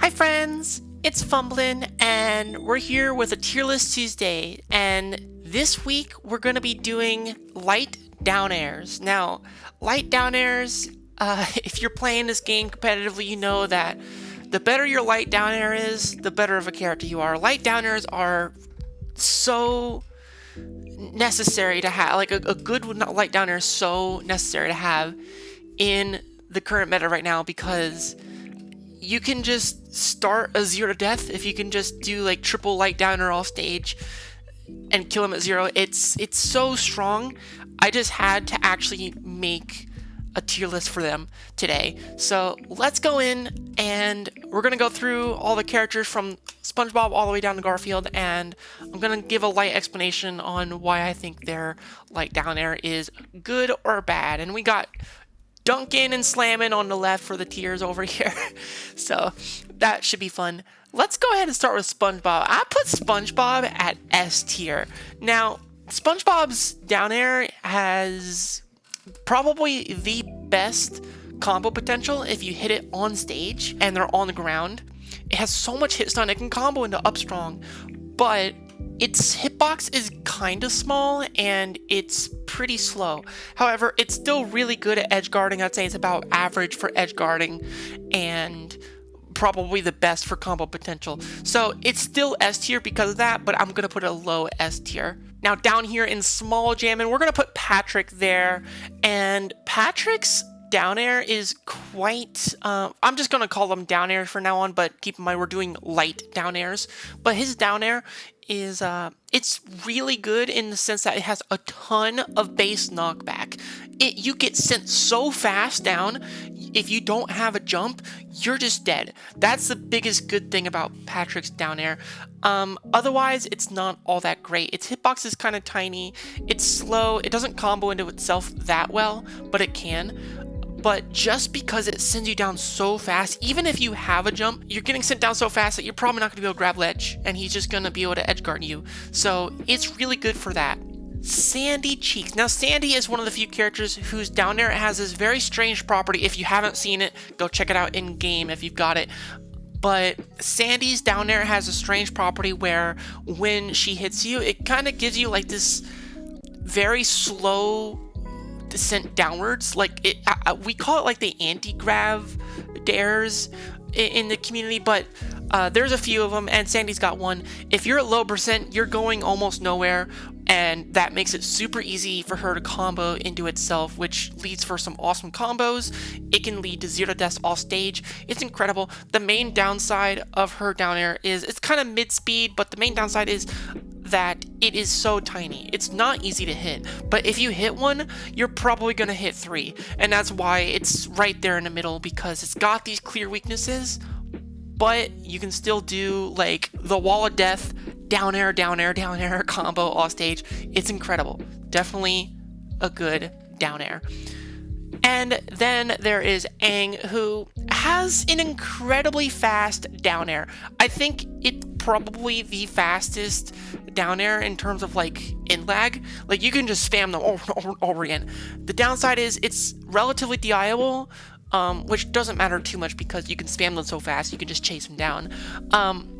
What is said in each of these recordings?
Hi friends, it's Fumblin and we're here with a tier list Tuesday, and this week we're going to be doing light down airs. Now, light down airs, if you're playing this game competitively, you know that the better your light down air is, the better of a character you are. Light down airs are so necessary to have, like a good light down air is so necessary to have in the current meta right now, because you can just start a 0 to death if you can just do like triple light downer off stage and kill him at 0. It's so strong. I just had to actually make a tier list for them today. So let's go in and we're gonna go through all the characters from Spongebob all the way down to Garfield, and I'm gonna give a light explanation on why I think their light down air is good or bad. And we got dunking and slamming on the left for the tiers over here. So that should be fun. Let's go ahead and start with SpongeBob. I put SpongeBob at S tier. Now, SpongeBob's down air has probably the best combo potential if you hit it on stage and they're on the ground. It has so much hit stun, it can combo into up strong, but its hitbox is kind of small and it's pretty slow. However, it's still really good at edge guarding. I'd say it's about average for edge guarding and probably the best for combo potential. So it's still S tier because of that, but I'm going to put a low S tier. Now down here in small jamming, we're going to put Patrick there, and Patrick's down air is quite, I'm just going to call them down air for now on, but keep in mind we're doing light down airs. But his down air is, it's really good in the sense that it has a ton of base knockback. You get sent so fast down, if you don't have a jump, you're just dead. That's the biggest good thing about Patrick's down air. Otherwise, it's not all that great. Its hitbox is kind of tiny, it's slow, it doesn't combo into itself that well, but it can. But just because it sends you down so fast, even if you have a jump, you're getting sent down so fast that you're probably not going to be able to grab ledge, and he's just going to be able to edge guard you. So it's really good for that. Sandy Cheeks. Now, Sandy is one of the few characters whose down air has this very strange property. If you haven't seen it, go check it out in game if you've got it. But Sandy's down air has a strange property where when she hits you, it kind of gives you like this very slow descent downwards. Like it, we call it like the anti-grav Dairs in the community, but there's a few of them, and Sandy's got one. If you're at low percent, you're going almost nowhere, and that makes it super easy for her to combo into itself, which leads for some awesome combos. It can lead to 0 deaths off stage. It's incredible. The main downside of her down air is it's kind of mid speed, but the main downside is that it is so tiny. It's not easy to hit, but if you hit one, you're probably gonna hit 3, and that's why it's right there in the middle, because it's got these clear weaknesses, but you can still do like the wall of death, down air, down air, down air combo off stage. It's incredible. Definitely a good down air. And then there is Aang, who has an incredibly fast down air. I think it's probably the fastest down air in terms of like in lag. Like you can just spam them over again. The downside is it's relatively DIable, which doesn't matter too much because you can spam them so fast you can just chase them down.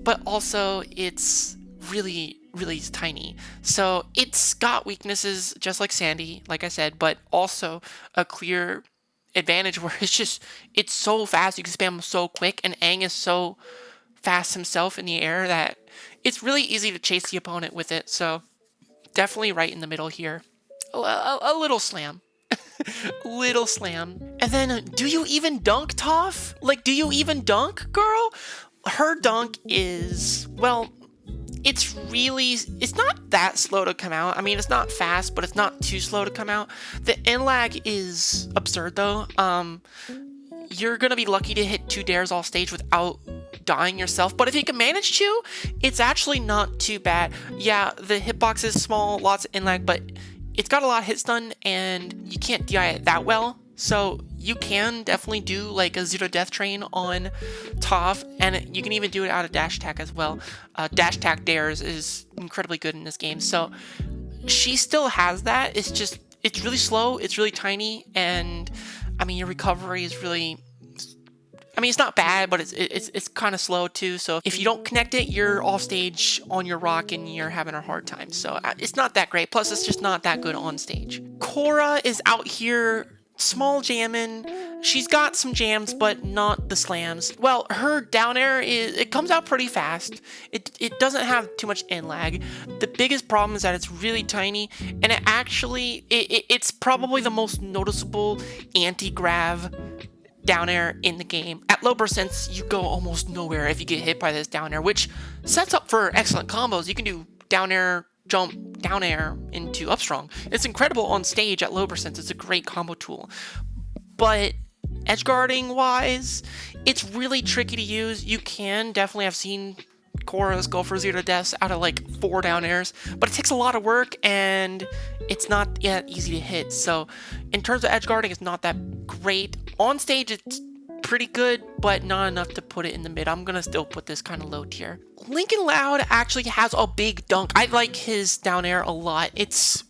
But also it's really tiny, so it's got weaknesses just like Sandy, like I said, but also a clear advantage where it's so fast, you can spam them so quick, and Aang is so fast himself in the air that it's really easy to chase the opponent with it. So definitely right in the middle here. A little slam. Little slam. And then, do you even dunk, Toph? Like, do you even dunk, girl? Her dunk is, well, it's not that slow to come out. I mean, it's not fast, but it's not too slow to come out. The in lag is absurd though. You're gonna be lucky to hit 2 dares off stage without dying yourself, but if you can manage to, it's actually not too bad. Yeah, the hitbox is small, lots of in lag, but it's got a lot of hit stun and you can't DI it that well. So you can definitely do like a 0 death train on Toph, and you can even do it out of dash attack as well. Dash attack Dairs is incredibly good in this game, so she still has that. It's really slow, it's really tiny, and I mean your recovery is really I mean, it's not bad, but it's kind of slow too. So if you don't connect it, you're off stage on your rock and you're having a hard time. So it's not that great. Plus, it's just not that good on stage. Cora is out here small jamming. She's got some jams, but not the slams. Well, her down air it comes out pretty fast. It doesn't have too much in lag. The biggest problem is that it's really tiny, and it's probably the most noticeable anti-grav down air in the game. At low percents, you go almost nowhere if you get hit by this down air, which sets up for excellent combos. You can do down air, jump, down air into up strong. It's incredible on stage at low percents. It's a great combo tool. But edge guarding wise, it's really tricky to use. You can definitely have seen Cora's go for 0 deaths out of like 4 down airs, but it takes a lot of work and it's not yet easy to hit. So in terms of edge guarding, it's not that great. On stage, it's pretty good, but not enough to put it in the mid. I'm gonna still put this kind of low tier. Lincoln Loud actually has a big dunk. I like his down air a lot. It's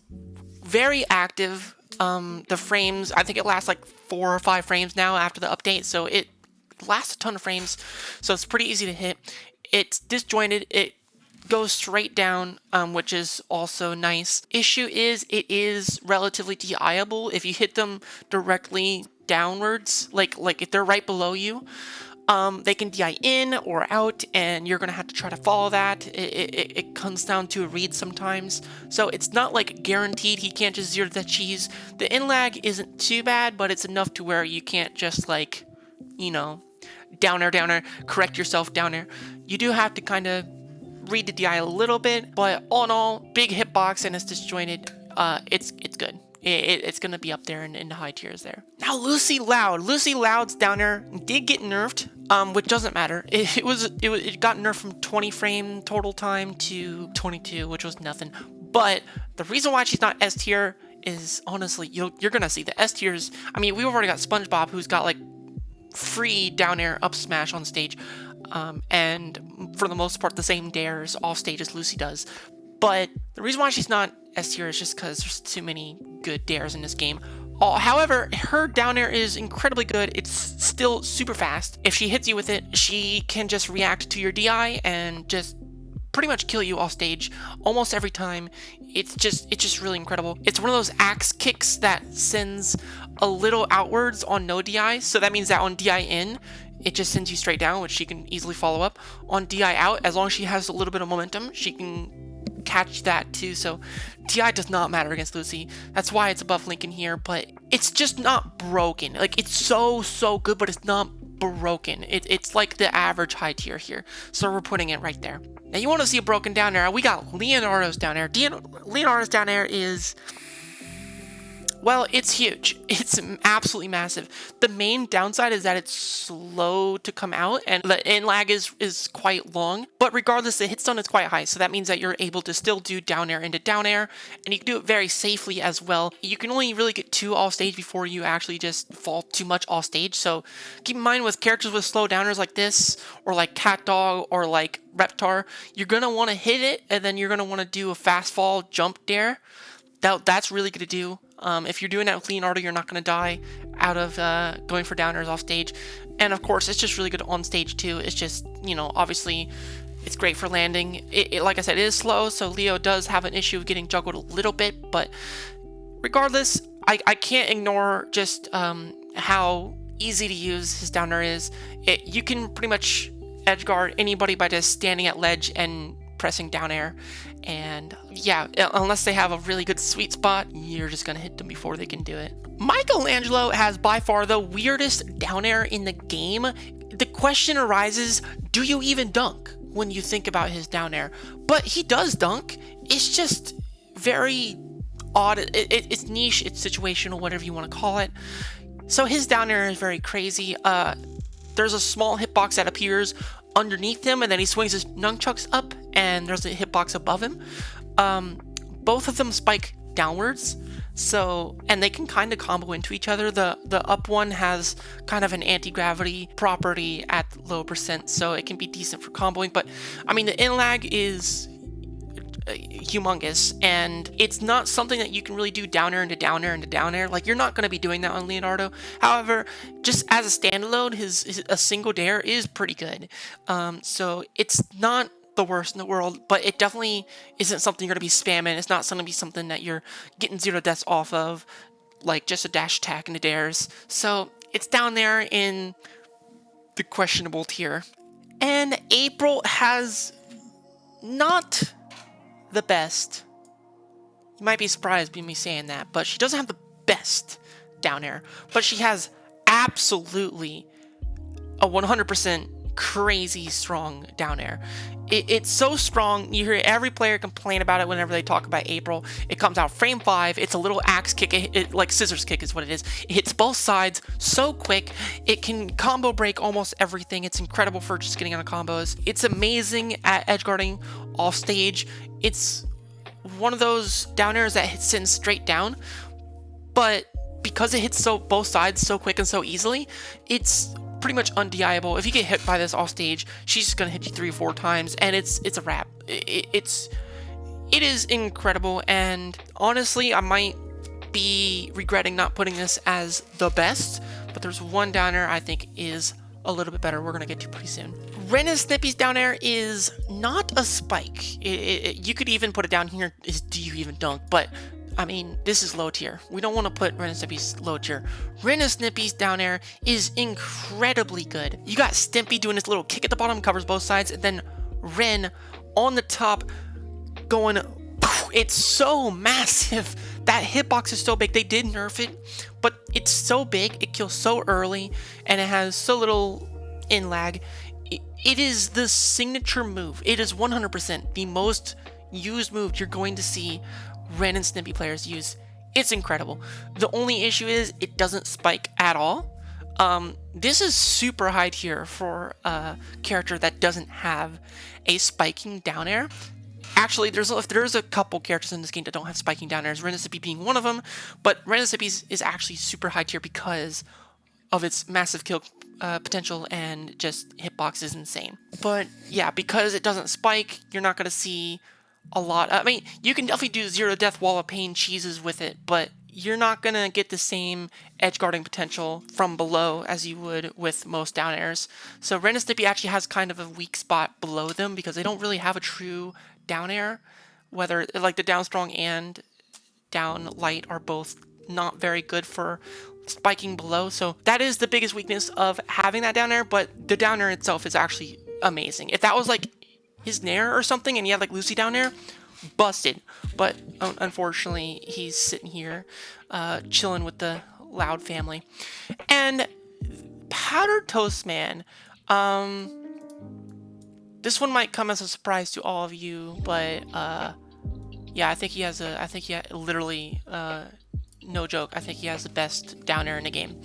very active. The frames, I think it lasts like 4 or 5 frames now after the update, so it lasts a ton of frames, so it's pretty easy to hit. It's disjointed, it goes straight down, which is also nice. Issue is, it is relatively DI-able. If you hit them directly downwards, like if they're right below you, they can DI in or out, and you're gonna have to try to follow that. It comes down to a read sometimes, so it's not like guaranteed he can't just 0 that cheese. The in lag isn't too bad, but it's enough to where you can't just like, you know, down air, correct yourself down air. You do have to kind of read the DI a little bit, but all in all, big hitbox and it's disjointed. It's good. It's gonna be up there in the high tiers there. Now Lucy Loud. Lucy Loud's down there did get nerfed, which doesn't matter. It got nerfed from 20 frame total time to 22, which was nothing. But the reason why she's not S tier is honestly, you're gonna see the S tiers. I mean, we've already got Spongebob, who's got like free down air up smash on stage, and for the most part the same Dairs off stage as Lucy does. But the reason why she's not S tier is just because there's too many good Dairs in this game. However, her down air is incredibly good. It's still super fast. If she hits you with it, she can just react to your DI and just pretty much kill you off stage almost every time. It's just really incredible. It's one of those axe kicks that sends a little outwards on no DI, so that means that on DI in, it just sends you straight down, which she can easily follow up. On DI out, as long as she has a little bit of momentum, she can catch that too. So DI does not matter against Lucy. That's why it's above Lincoln here, but it's just not broken. Like, it's so good, but it's not broken. It's like the average high tier here, so we're putting it right there. Now you want to see a broken down air, we got Leonardo's down air. Leonardo's down air is, well, it's huge. It's absolutely massive. The main downside is that it's slow to come out, and the in lag is quite long. But regardless, the hit stun is quite high, so that means that you're able to still do down air into down air, and you can do it very safely as well. You can only really get 2 off stage before you actually just fall too much off stage. So keep in mind, with characters with slow downers like this, or like catdog, or like reptar, you're gonna want to hit it, and then you're gonna want to do a fast fall jump dare. That's really good to do. If you're doing that with Leonardo, you're not going to die out of going for downers off stage. And of course, it's just really good on stage too. It's just, you know, obviously it's great for landing. Like I said, it is slow, so Leo does have an issue of getting juggled a little bit. But regardless, I can't ignore just how easy to use his downer is. You can pretty much edge guard anybody by just standing at ledge and pressing down air. And yeah, unless they have a really good sweet spot, you're just gonna hit them before they can do it. Michelangelo has by far the weirdest down air in the game. The question arises, do you even dunk when you think about his down air? But he does dunk. It's just very odd. It's niche, it's situational, whatever you want to call it. So his down air is very crazy. There's a small hitbox that appears underneath him, and then he swings his nunchucks up, and there's a hitbox above him. Both of them spike downwards, so, and they can kind of combo into each other. The up one has kind of an anti-gravity property at low percent, so it can be decent for comboing. But I mean, the in lag is humongous, and it's not something that you can really do down air into down air into down air. Like, you're not going to be doing that on Leonardo. However, just as a standalone, a single dair is pretty good. So it's not the worst in the world, but it definitely isn't something you're going to be spamming. It's not going to be something that you're getting 0 deaths off of, like just a dash attack into Dairs. So it's down there in the questionable tier. And April has not the best. You might be surprised by me saying that, but she doesn't have the best down air, but she has absolutely a 100% crazy strong down air. It's so strong, you hear every player complain about it whenever they talk about April. It comes out frame 5, it's a little axe kick, like scissors kick is what it is. It hits both sides so quick, it can combo break almost everything. It's incredible for just getting on combos. It's amazing at edge guarding off stage. It's one of those down airs that hits in straight down, but because it hits both sides so quick and so easily, it's pretty much undeniable. If you get hit by this off stage, she's just gonna hit you 3 or 4 times, and it's a wrap. It is incredible, and honestly, I might be regretting not putting this as the best, but there's one down air I think is a little bit better. We're gonna get to pretty soon. Ren and Snippy's down air is not a spike. You could even put it down here is do you even dunk, but I mean, this is low tier. We don't want to put Ren and Snippy's low tier. Ren and Snippy's down air is incredibly good. You got Stimpy doing this little kick at the bottom, covers both sides, and then Ren on the top going, it's so massive. That hitbox is so big. They did nerf it, but it's so big, it kills so early, and it has so little in lag. It is the signature move. It is 100% the most used move you're going to see Ren and Snippy players use. It's incredible. The only issue is it doesn't spike at all. This is super high tier for a character that doesn't have a spiking down air. Actually, there's a couple characters in this game that don't have spiking down airs, Ren and Snippy being one of them, but Ren and Snippy is actually super high tier because of its massive kill potential, and just hitbox is insane. But yeah, because it doesn't spike, you're not going to see a lot. I mean, you can definitely do 0 death wall of pain cheeses with it, but you're not going to get the same edge guarding potential from below as you would with most down airs. So Ren and Snippy actually has kind of a weak spot below them because they don't really have a true down air. Whether, like, the down strong and down light are both not very good for spiking below. So that is the biggest weakness of having that down air, but the down air itself is actually amazing. If that was like his Nair or something and he had like Lucy down there, busted. But unfortunately, he's sitting here chilling with the Loud family. And Powdered Toast Man, this one might come as a surprise to all of you, but yeah, I think he has literally, no joke, I think he has the best down air in the game.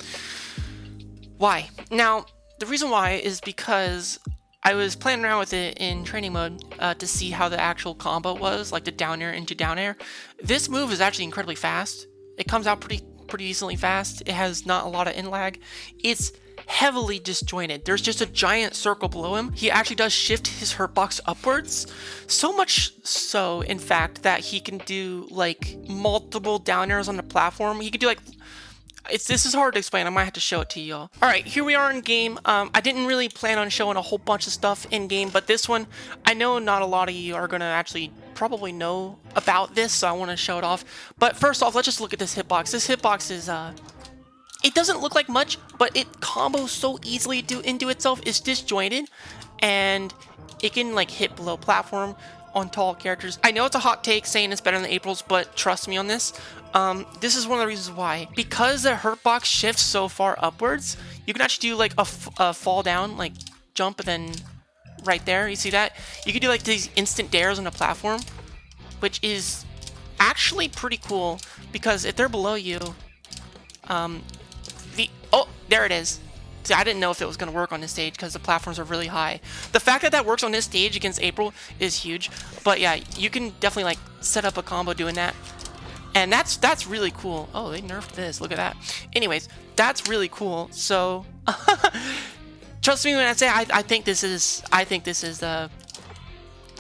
Why? Now, the reason why is because I was playing around with it in training mode to see how the actual combo was, like the down air into down air. This move is actually incredibly fast. It comes out pretty decently fast. It has not a lot of in lag. It's heavily disjointed. There's just a giant circle below him. He actually does shift his hurt box upwards. So much so, in fact, that he can do like multiple down airs on the platform. He can do like, this is hard to explain. I might have to show it to y'all. All right, here we are in game. I didn't really plan on showing a whole bunch of stuff in game, but this one, I know not a lot of you are gonna actually probably know about this, so I want to show it off. But first off, let's just look at this hitbox. This hitbox is it doesn't look like much, but it combos so easily into itself. It's disjointed, and it can like hit below platform on tall characters. I know it's a hot take saying it's better than April's, but trust me on this. This is one of the reasons why. Because the hurt box shifts so far upwards, you can actually do like a fall down, like jump, and then right there, you see that? You can do like these instant dairs on the platform, which is actually pretty cool, because if they're below you, oh, there it is. See, I didn't know if it was going to work on this stage because the platforms are really high. The fact that that works on this stage against April is huge. But yeah, you can definitely like set up a combo doing that. And that's really cool. Oh, they nerfed this. Look at that. Anyways, that's really cool. So trust me when I say I think this is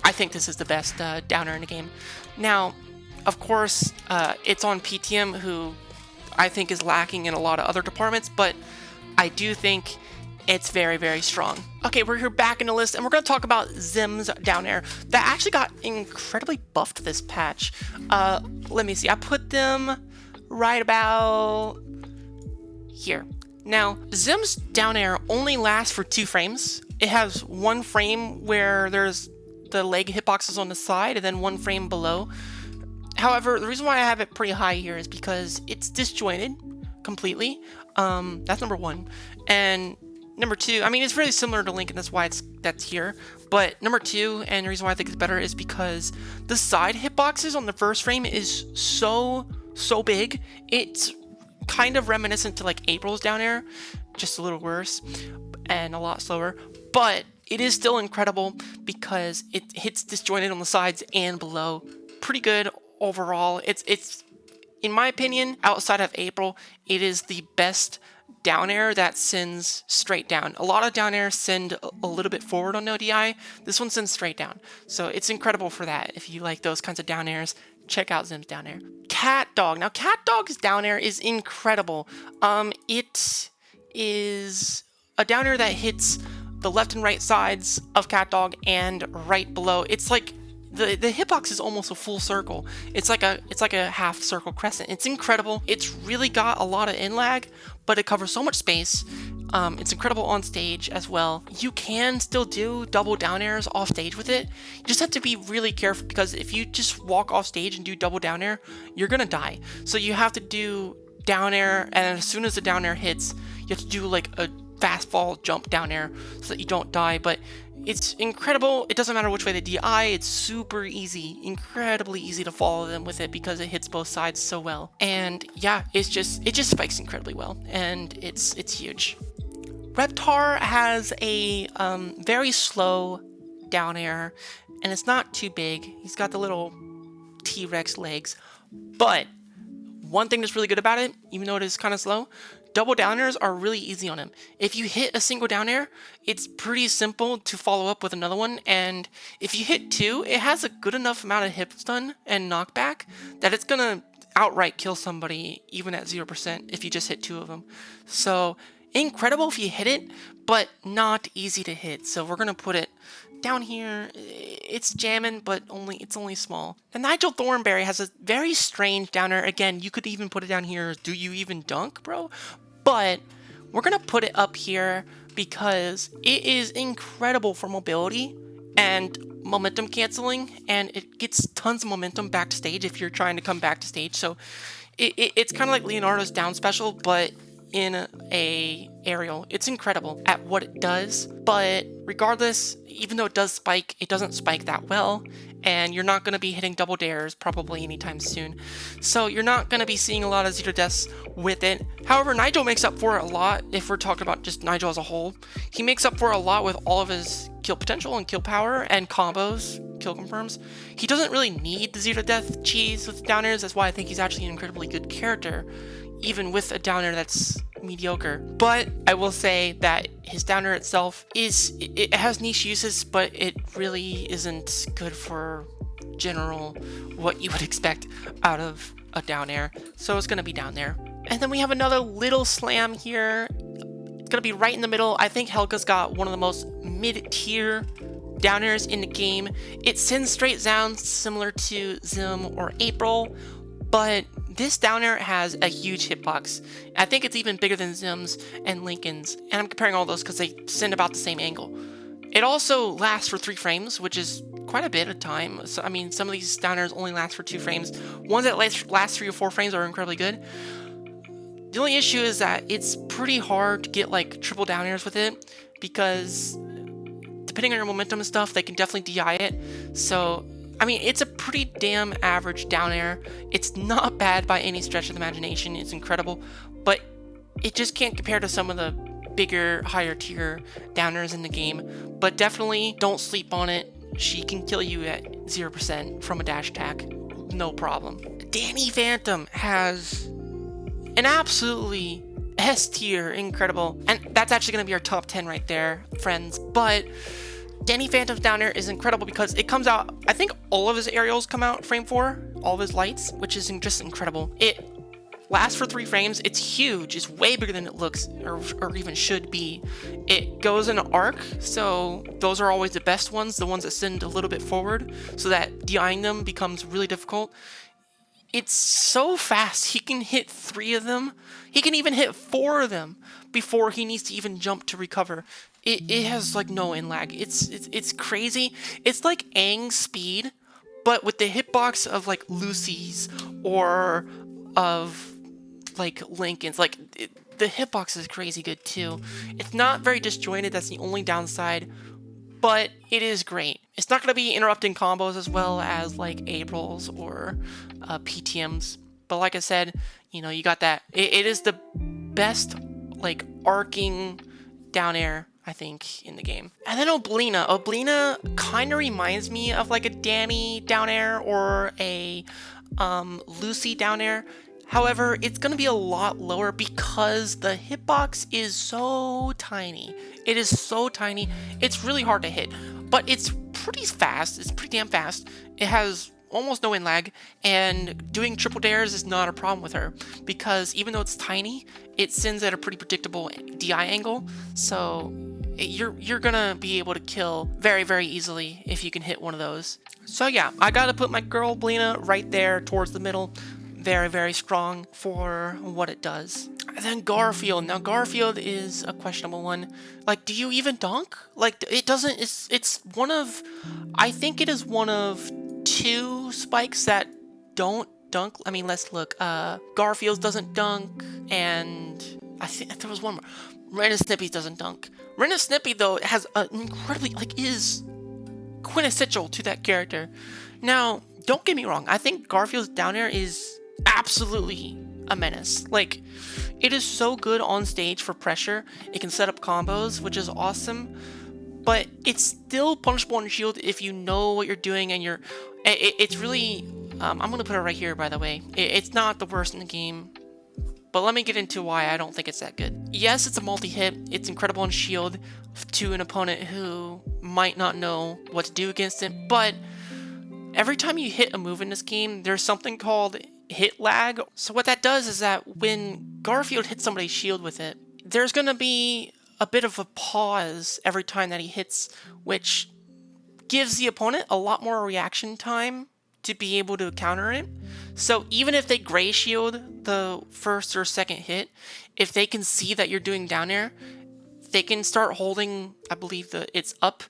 I think this is the best downer in the game. Now, of course, it's on PTM, who I think is lacking in a lot of other departments, but I do think it's very, very strong. Okay, we're here back in the list, and we're going to talk about Zims down air that actually got incredibly buffed this patch. Let me see. I put them right about here. Now, Zims down air only lasts for 2 frames. It has 1 frame where there's the leg hitboxes on the side, and then 1 frame below. However, the reason why I have it pretty high here is because it's disjointed completely. That's number 1. And number 2, I mean, it's really similar to Link, and that's why that's here. But number 2, and the reason why I think it's better is because the side hitboxes on the first frame is so big. It's kind of reminiscent to like April's down air, just a little worse and a lot slower. But it is still incredible because it hits disjointed on the sides and below. Pretty good overall. It's in my opinion, outside of April, it is the best down air that sends straight down. A lot of down airs send a little bit forward on ODI. This one sends straight down. So it's incredible for that. If you like those kinds of down airs, check out Zims down air. Catdog. Now, Catdog's down air is incredible. It is a down air that hits the left and right sides of Catdog and right below. It's like the hitbox is almost a full circle. It's like a half circle crescent. It's incredible. It's really got a lot of in lag, but it covers so much space. It's incredible on stage as well. You can still do double down airs off stage with it. You just have to be really careful, because if you just walk off stage and do double down air, you're gonna die. So you have to do down air, and as soon as the down air hits, you have to do like a fast fall jump down air so that you don't die. But it's incredible. It doesn't matter which way they DI. It's super easy, incredibly easy to follow them with it because it hits both sides so well. And yeah, it just spikes incredibly well, and it's huge. Reptar has a very slow down air, and it's not too big. He's got the little T-Rex legs, but one thing that's really good about it, even though it is kind of slow, double down airs are really easy on him. If you hit a single down air, it's pretty simple to follow up with another one, and if you hit 2, it has a good enough amount of hip stun and knockback that it's gonna outright kill somebody even at 0% if you just hit 2 of them. So incredible if you hit it, but not easy to hit. So we're gonna put it down here. It's jamming, but it's only small. The Nigel Thornberry has a very strange down air. Again, you could even put it down here. Do you even dunk, bro? But we're gonna put it up here because it is incredible for mobility and momentum canceling, and it gets tons of momentum back to stage if you're trying to come back to stage. So it's kind of like Leonardo's down special, but in a aerial. It's incredible at what it does, but regardless, even though it does spike, it doesn't spike that well, and you're not going to be hitting double dairs probably anytime soon. So you're not going to be seeing a lot of 0 deaths with it. However, Nigel makes up for it a lot. If we're talking about just Nigel as a whole, he makes up for it a lot with all of his kill potential and kill power and combos, kill confirms. He doesn't really need the 0 death cheese with down airs. That's why I think he's actually an incredibly good character, even with a down air that's mediocre. But I will say that his down air itself it has niche uses, but it really isn't good for general what you would expect out of a down air. So it's gonna be down there. And then we have another little slam here. It's gonna be right in the middle. I think Helga's got one of the most mid-tier down airs in the game. It sends straight down similar to Zim or April, but this down air has a huge hitbox. I think it's even bigger than Zim's and Lincoln's, and I'm comparing all those because they send about the same angle. It also lasts for 3 frames, which is quite a bit of time. So, I mean, some of these down airs only last for 2 frames. Ones that last 3 or 4 frames are incredibly good. The only issue is that it's pretty hard to get like triple down airs with it, because depending on your momentum and stuff, they can definitely DI it. So I mean, it's a pretty damn average down air. It's not bad by any stretch of the imagination. It's incredible, but it just can't compare to some of the bigger, higher tier downers in the game. But definitely don't sleep on it. She can kill you at 0% from a dash attack, no problem. Danny Phantom has an absolutely S tier, incredible, and that's actually going to be our top 10 right there, friends. But Danny Phantom's down air is incredible because it comes out, I think all of his aerials come out frame 4, all of his lights, which is just incredible. It lasts for 3 frames. It's huge. It's way bigger than it looks or even should be. It goes in an arc, so those are always the best ones, the ones that send a little bit forward, so that DIing them becomes really difficult. It's so fast. He can hit 3 of them. He can even hit 4 of them before he needs to even jump to recover. It has like no in lag. It's crazy. It's like Aang's speed, but with the hitbox of like Lucy's or of like Lincoln's. Like the hitbox is crazy good too. It's not very disjointed. That's the only downside, but it is great. It's not going to be interrupting combos as well as like April's or PTM's. But like I said, you know, you got that. It is the best like arcing down air, I think, in the game. And then Oblina. Oblina kind of reminds me of like a Danny down air or a Lucy down air. However, it's going to be a lot lower because the hitbox is so tiny. It is so tiny. It's really hard to hit, but it's pretty fast. It's pretty damn fast. It has almost no in lag, and doing triple dairs is not a problem with her because even though it's tiny, it sends at a pretty predictable DI angle. So you're gonna be able to kill very, very easily if you can hit one of those. So yeah, I gotta put my girl Oblina right there towards the middle. Very, very strong for what it does. And then Garfield. Now Garfield is a questionable one. Like, do you even dunk? Like, it doesn't, it's one of, I think it is one of 2 spikes that don't dunk. I mean, let's look. Garfield's doesn't dunk, and I think there was one more. Ren and Snippy's doesn't dunk. Ren and Snippy, though, has an incredibly, like, is quintessential to that character. Now, don't get me wrong. I think Garfield's down air is absolutely a menace. Like, it is so good on stage for pressure. It can set up combos, which is awesome, but it's still punishable on shield if you know what you're doing and it's really I'm gonna put it right here, by the way. It's not the worst in the game, but let me get into why I don't think it's that good. Yes, it's a multi-hit. It's incredible on shield to an opponent who might not know what to do against it, but every time you hit a move in this game, there's something called hit lag. So what that does is that when Garfield hits somebody's shield with it, there's going to be a bit of a pause every time that he hits, which gives the opponent a lot more reaction time to be able to counter it. So even if they gray shield the first or second hit, if they can see that you're doing down air, they can start holding, I believe it's up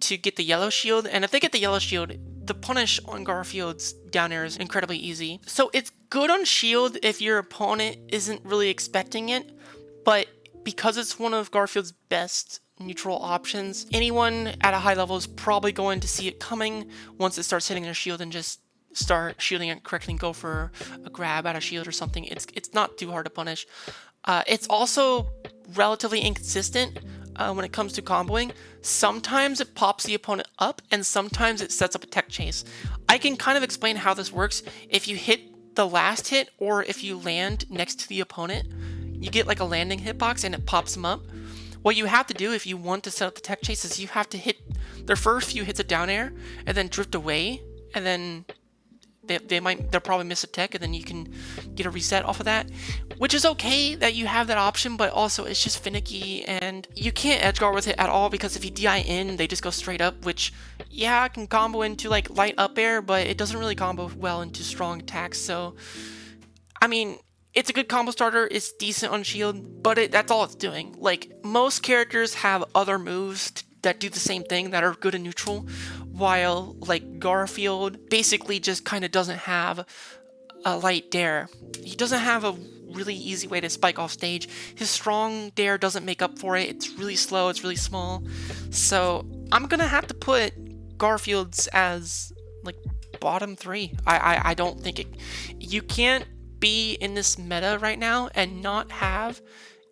to get the yellow shield. And if they get the yellow shield, the punish on Garfield's down air is incredibly easy. So it's good on shield if your opponent isn't really expecting it, but because it's one of Garfield's best neutral options, anyone at a high level is probably going to see it coming once it starts hitting their shield and just start shielding it correctly and go for a grab out of shield or something. It's not too hard to punish. It's also relatively inconsistent when it comes to comboing. Sometimes it pops the opponent up and sometimes it sets up a tech chase. I can kind of explain how this works. If you hit the last hit or if you land next to the opponent, you get like a landing hitbox and it pops them up. What you have to do if you want to set up the tech chase is you have to hit their first few hits of down air and then drift away, and then they'll probably miss a tech, and then you can get a reset off of that, which is okay that you have that option, but also it's just finicky and you can't edge guard with it at all because if you DI in, they just go straight up, which yeah, can combo into like light up air, but it doesn't really combo well into strong attacks. So I mean, it's a good combo starter, it's decent on shield, but that's all it's doing. Like, most characters have other moves that do the same thing that are good in neutral, while like Garfield basically just kind of doesn't have a Light Dair. He doesn't have a really easy way to spike off stage. His strong Dair doesn't make up for it. It's really slow, it's really small. So I'm gonna have to put Garfield's as like bottom 3. I don't think you can't be in this meta right now and not have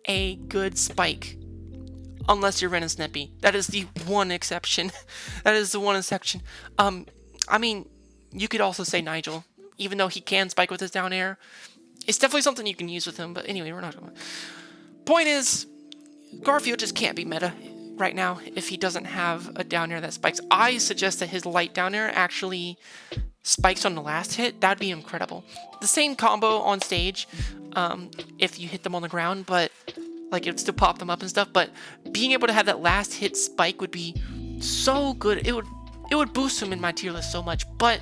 a good spike unless you're Ren and Snippy. That is the one exception. That is the one exception. I mean, you could also say Nigel, even though he can spike with his down air. It's definitely something you can use with him, but anyway, we're not talking about. Point is, Garfield just can't be meta. right now if he doesn't have a down air that spikes. I suggest that his light down air actually spikes on the last hit. That'd be incredible. The same combo on stage, if you hit them on the ground, but like it would still pop them up and stuff. But being able to have that last hit spike would be so good. It would boost him in my tier list so much. But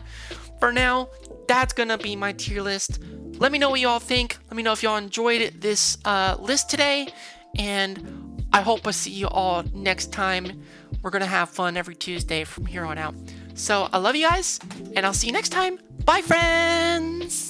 for now, that's gonna be my tier list. Let me know what y'all think. Let me know if y'all enjoyed this list today, and I hope I see you all next time. We're gonna have fun every Tuesday from here on out. So I love you guys, and I'll see you next time. Bye, friends!